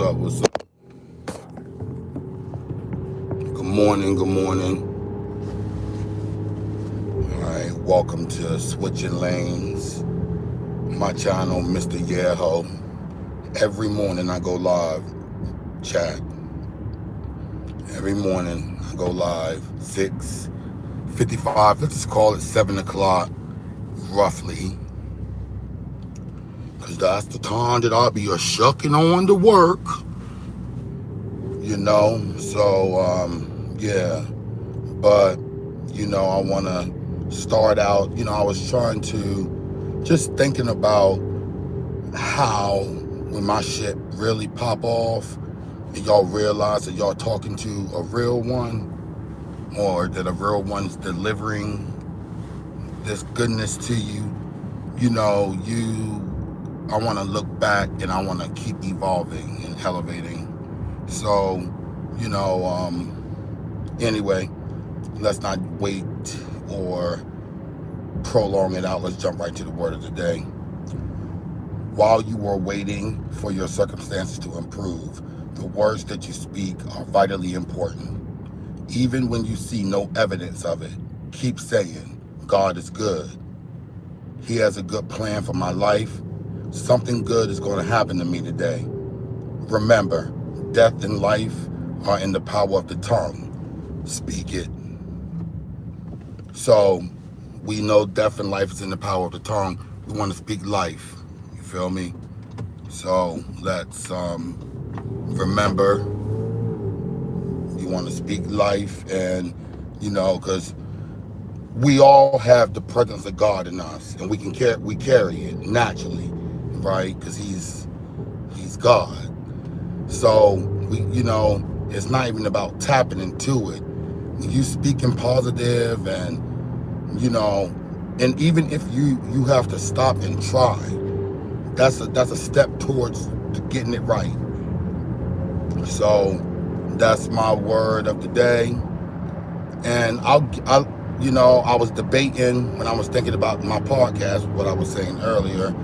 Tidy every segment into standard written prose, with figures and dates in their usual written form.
up? What's up? Good morning. Good morning. All right. Welcome to Switching Lanes, my channel, Mr. Heau. Every morning I go live, chat. Every morning I go live, 6:55. Let's just call it 7 o'clock, roughly. Because that's the time that I'll be shucking on to work. So, yeah. But, I want to start out, I was trying to, just thinking about how when my shit really pop off and y'all realize that y'all talking to a real one, or that a real one's delivering this goodness to you, I want to look back and I want to keep evolving and elevating. So, anyway, let's not wait or prolong it out. Let's jump right to the word of the day. While you are waiting for your circumstances to improve, the words that you speak are vitally important. Even when you see no evidence of it, keep saying, God is good. He has a good plan for my life. Something good is going to happen to me today. Remember, death and life are in the power of the tongue. Speak it. So, we know death and life is in the power of the tongue. We want to speak life. You feel me? So, let's remember, you want to speak life, and, because we all have the presence of God in us, and we carry it naturally, right? Because He's God. So it's not even about tapping into it. When you speaking positive, and and even if you have to stop and try, that's a step towards getting it right. So that's my word of the day. And I was debating when I was thinking about my podcast, what I was saying earlier.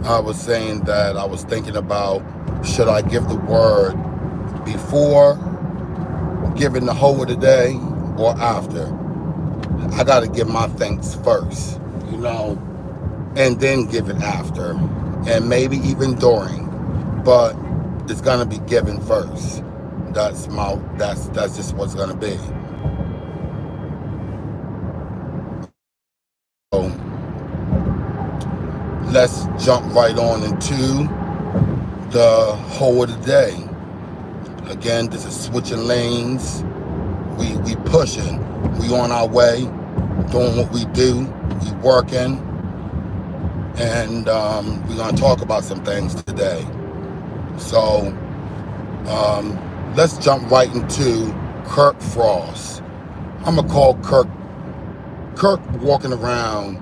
I was saying that I was thinking about, should I give the word before giving the whole of the day or after? I got to give my thanks first, and then give it after, and maybe even during, but it's gonna be given first. That's just what's gonna be. So let's jump right on into the whole of the day. Again, this is Switching Lanes. We pushing. We on our way, doing what we do. We working, and we're gonna talk about some things today. So let's jump right into Kirk Frost. I'm gonna call Kirk walking around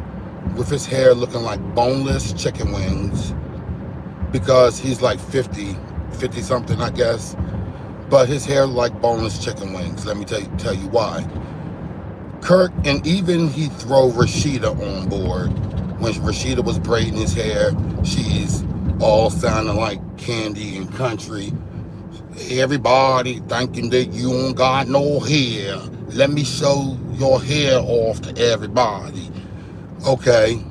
with his hair looking like boneless chicken wings, because he's like 50 something, I guess. But his hair like boneless chicken wings. Let me tell you why. Kirk, and even he throw Rashida on board. When Rashida was braiding his hair, she's all sounding like Candy and Country. Everybody thinking that you don't got no hair. Let me show your hair off to everybody. Okay,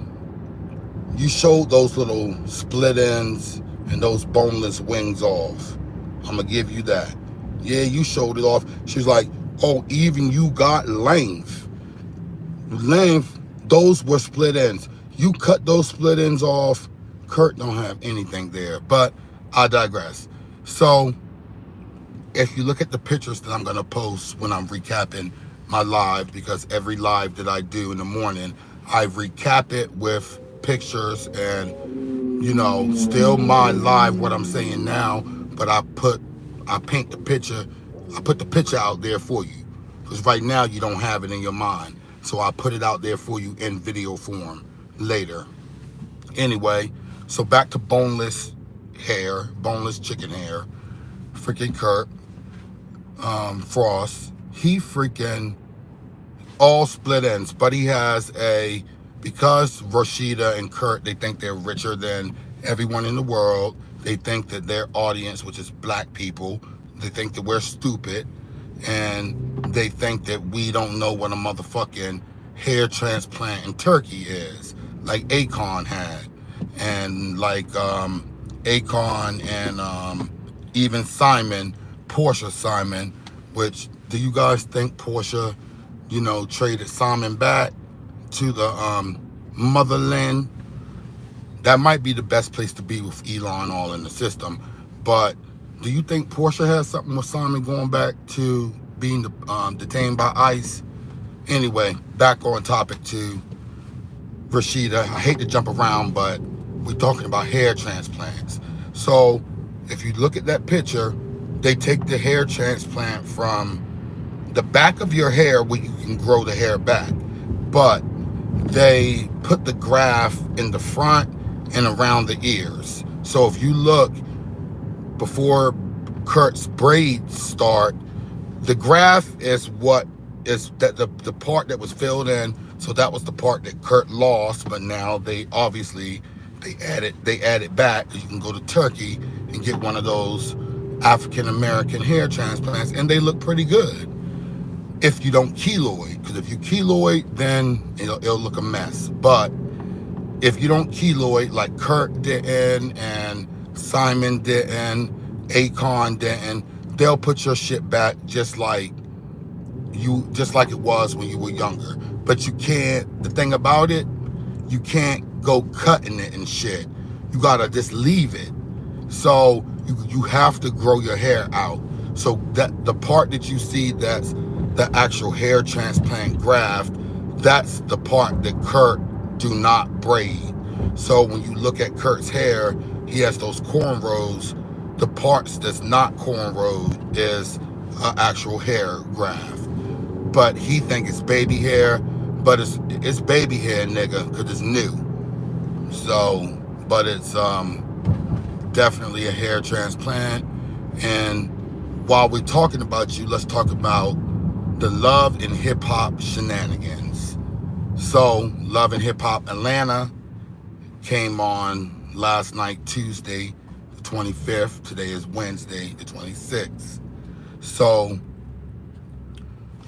you showed those little split ends and those boneless wings off. I'm gonna give you that. Yeah, you showed it off. She's like, oh, even you got length. Those were split ends. You cut those split ends off. Kurt don't have anything there, but I digress. So if you look at the pictures that I'm gonna post when I'm recapping my live, because every live that I do in the morning, I recap it with pictures, and still my live, what I'm saying now, but I paint the picture, I put the picture out there for you, because right now you don't have it in your mind, so I put it out there for you in video form later. Anyway, so back to boneless chicken hair. Freaking Kirk Frost, he freaking all split ends, but he has because Rashida and Kurt, they think they're richer than everyone in the world. They think that their audience, which is black people, they think that we're stupid, and they think that we don't know what a motherfucking hair transplant in Turkey is, like Akon had, and like Akon and even Simon, Portia Simon, which do you guys think Portia, traded Simon back to the motherland? That might be the best place to be with Elon all in the system. But do you think Portia has something with Simon going back to being detained by ICE? Anyway, back on topic to Rashida. I hate to jump around, but we're talking about hair transplants. So if you look at that picture, they take the hair transplant from the back of your hair where you can grow the hair back. But they put the graft in the front and around the ears. So if you look before Kurt's braids start, the graft is what is that the part that was filled in. So that was the part that Kurt lost, but now they obviously they added back, because you can go to Turkey and get one of those African American hair transplants, and they look pretty good if you don't keloid. Because if you keloid, then it'll look a mess. But if you don't keloid, like Kirk didn't and Simon didn't, Akon didn't, they'll put your shit back just like it was when you were younger. But you can't, the thing about it, you can't go cutting it and shit. You gotta just leave it. So you have to grow your hair out. So that the part that you see that's the actual hair transplant graft, that's the part that Kirk do not braid. So when you look at Kurt's hair, he has those cornrows. The parts that's not cornrowed is an actual hair graft. But he think it's baby hair, but it's baby hair, nigga, because it's new. So, but it's definitely a hair transplant. And while we're talking about you, let's talk about the Love and Hip Hop Shenanigans. So, Love and Hip Hop Atlanta came on last night, Tuesday, the 25th. Today is Wednesday, the 26th. So,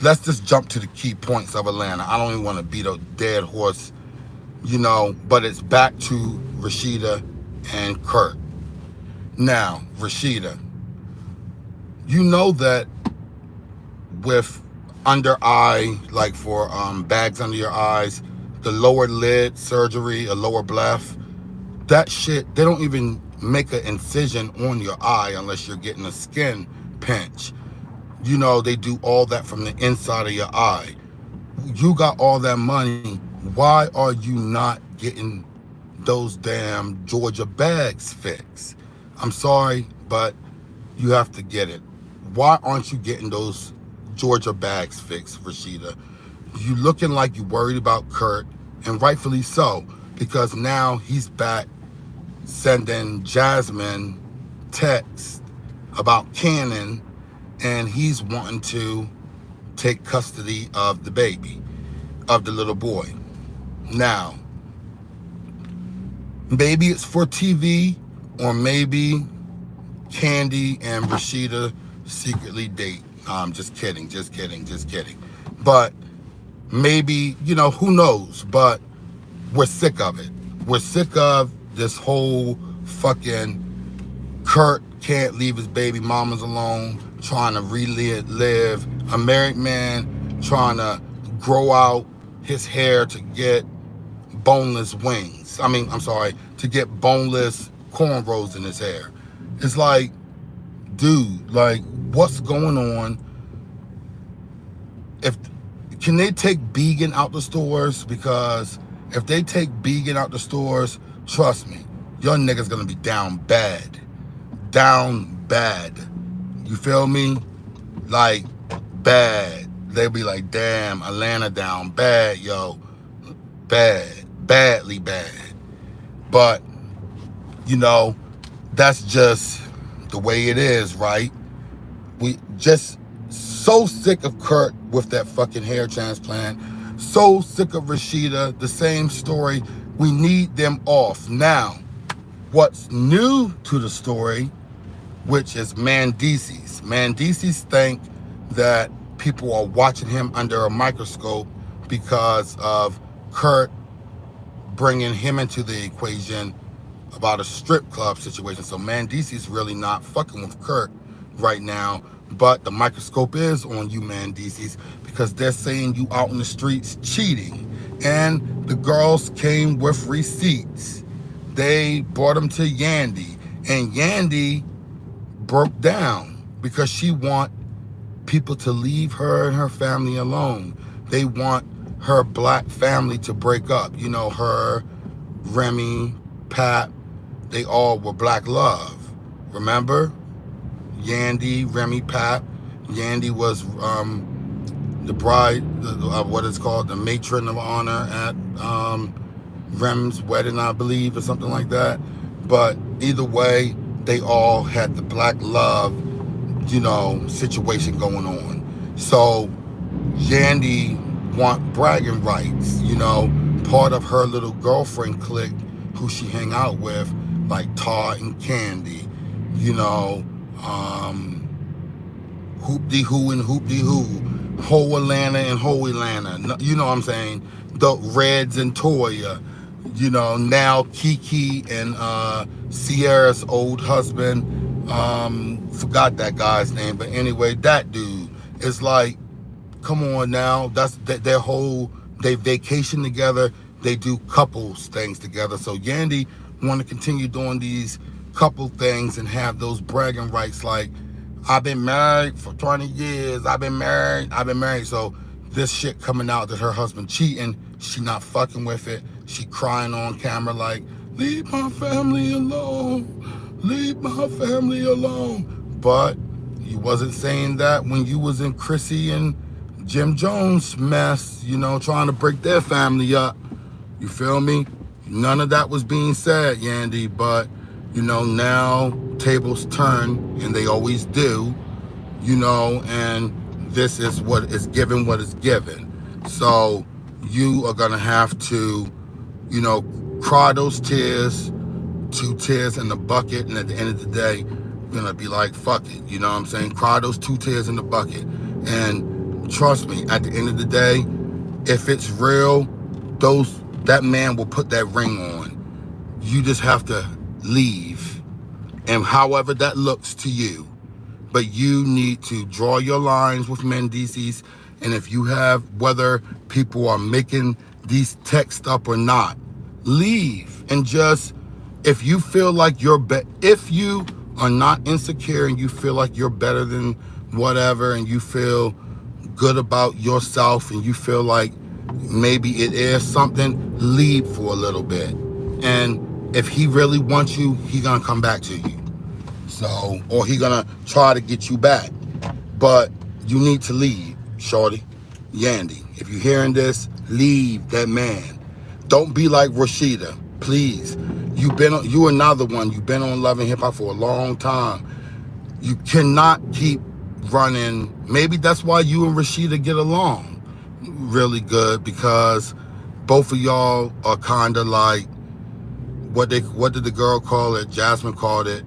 let's just jump to the key points of Atlanta. I don't even want to beat a dead horse, but it's back to Rashida and Kirk. Now, Rashida, you know that with under eye, like for bags under your eyes, the lower lid surgery, a lower bleph, that shit, they don't even make an incision on your eye unless you're getting a skin pinch. They do all that from the inside of your eye. You got all that money. Why are you not getting those damn Georgia bags fixed? I'm sorry, but you have to get it. Why aren't you getting those Georgia bags fixed, Rashida? You looking like you worried about Kurt, and rightfully so, because now he's back sending Jasmine texts about Cannon, and he's wanting to take custody of the baby, of the little boy. Now, maybe it's for TV, or maybe Candy and Rashida secretly date. I'm just kidding. But maybe, who knows? But we're sick of it. We're sick of this whole fucking Kurt can't leave his baby mamas alone, trying to relive a married man, trying to grow out his hair to get boneless wings. To get boneless cornrows in his hair. It's like, dude, like, what's going on? Can they take vegan out the stores? Because if they take vegan out the stores, trust me, your nigga's gonna be down bad. You feel me? Like, bad. They'll be like, damn, Atlanta down bad, yo. Badly bad. But, that's just the way it is, right? We just so sick of Kirk with that fucking hair transplant. So sick of Rashida, the same story. We need them off now. What's new to the story, which is Mandices. Mandices think that people are watching him under a microscope because of Kirk bringing him into the equation about a strip club situation. So Mandisi's really not fucking with Kirk right now, but the microscope is on you, Mandisi's, because they're saying you out in the streets cheating. And the girls came with receipts. They brought them to Yandy, and Yandy broke down because she want people to leave her and her family alone. They want her black family to break up. You know, her, Remy, Pat, they all were black love. Remember? Yandy, Remy, Pat. Yandy was the bride, what is called, the matron of honor at Rem's wedding, I believe, or something like that. But either way, they all had the black love, situation going on. So Yandy want bragging rights, part of her little girlfriend clique who she hang out with, like Tar and Candy, Hoop-de-hoo and Hoop-de-hoo, Heau Atlanta and Heau Atlanta, you know what I'm saying? The Reds and Toya, now Kiki and Sierra's old husband, forgot that guy's name, but anyway, that dude is like, come on now, that's their whole, they vacation together, they do couples things together. So Yandy want to continue doing these couple things and have those bragging rights like, I've been married for 20 years, I've been married. So this shit coming out that her husband cheating, she not fucking with it. She crying on camera like, leave my family alone, leave my family alone. But you wasn't saying that when you was in Chrissy and Jim Jones mess, trying to break their family up. You feel me? None of that was being said, Yandy, but, now tables turn, and they always do, and this is what is given what is given. So you are going to have to, cry those tears, 2 tears in the bucket, and at the end of the day, you're going to be like, fuck it, you know what I'm saying? Cry those 2 tears in the bucket. And trust me, at the end of the day, if it's real, that man will put that ring on. You just have to leave. And however that looks to you. But you need to draw your lines with Mendices. And if you have, whether people are making these texts up or not, leave. And just, if you feel like if you are not insecure and you feel like you're better than whatever, and you feel good about yourself, and you feel like maybe it is something, leave for a little bit. And if he really wants you, he gonna come back to you. So, or he gonna try to get you back. But you need to leave, shorty. Yandy, if you're hearing this, leave that man. Don't be like Rashida, please. You another one. You've been on Love and Hip Hop for a long time. You cannot keep running. Maybe that's why you and Rashida get along really good, because both of y'all are kind of like, what did the girl call it? Jasmine called it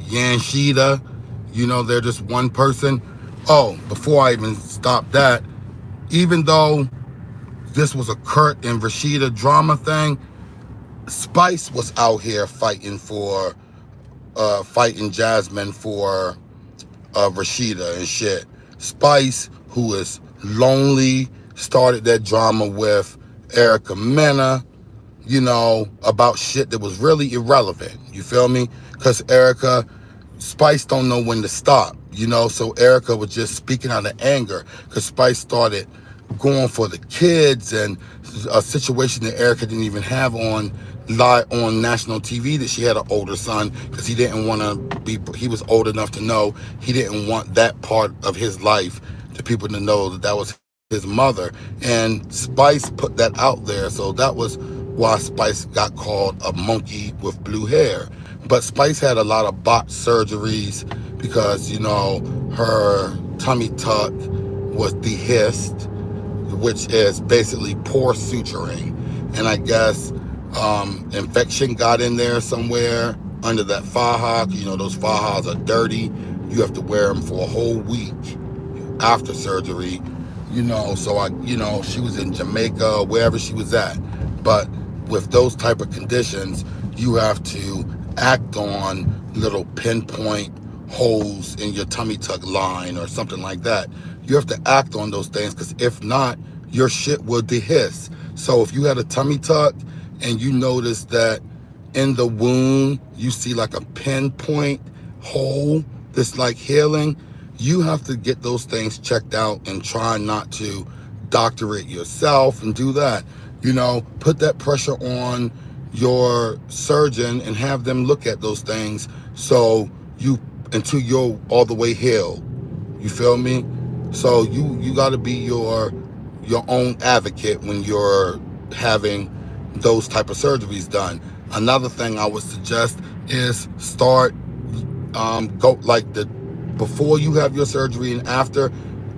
Yanshida. They're just one person. Oh, before I even stop that, even though this was a Kurt and Rashida drama thing, Spice was out here fighting Jasmine for Rashida and shit. Spice, who is lonely, started that drama with Erica Mena, about shit that was really irrelevant. You feel me? Because Spice don't know when to stop, so Erica was just speaking out of anger because Spice started going for the kids, and a situation that Erica didn't even have on national TV, that she had an older son, because he didn't want to he was old enough to know he didn't want that part of his life to people to know that was his mother. And Spice put that out there, so that was why Spice got called a monkey with blue hair. But Spice had a lot of botched surgeries because, her tummy tuck was dehisced, which is basically poor suturing. And I guess Infection got in there somewhere under that faja. You know, those fajas are dirty. You have to wear them for a whole week after surgery. You know, so she was in Jamaica, wherever she was at. But with those type of conditions, you have to act on little pinpoint holes in your tummy tuck line or something like that. You have to act on those things, because if not, your shit will dehiss. So if you had a tummy tuck and you notice that in the wound you see like a pinpoint hole that's like healing, you have to get those things checked out and try not to doctor it yourself and do that. You know, put that pressure on your surgeon and have them look at those things so you until you're all the way healed. You feel me? So you got to be your own advocate when you're having those type of surgeries done. Another thing I would suggest is start go like the before you have your surgery and after,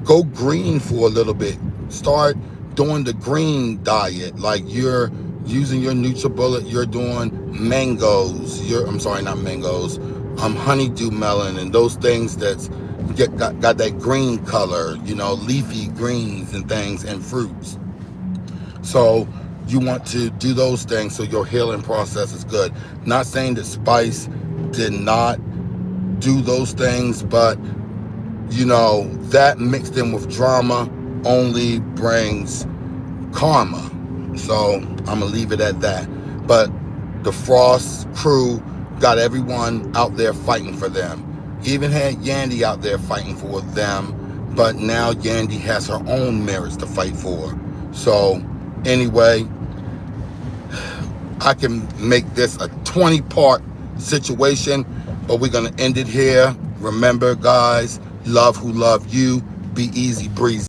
go green for a little bit. Start doing the green diet, like you're using your NutriBullet, you're doing mangoes, I'm sorry, not mangoes, honeydew melon and those things that's got that green color, you know, leafy greens and things and fruits. So you want to do those things so your healing process is good. Not saying that Spice did not do those things, but you know, that mixed in with drama only brings karma. So I'm gonna leave it at that. But the Frost crew got everyone out there fighting for them. Even had Yandy out there fighting for them, but now Yandy has her own merits to fight for. So anyway, I can make this a 20-part situation, but we're gonna end it here. Remember, guys, love who love you. Be easy breezy.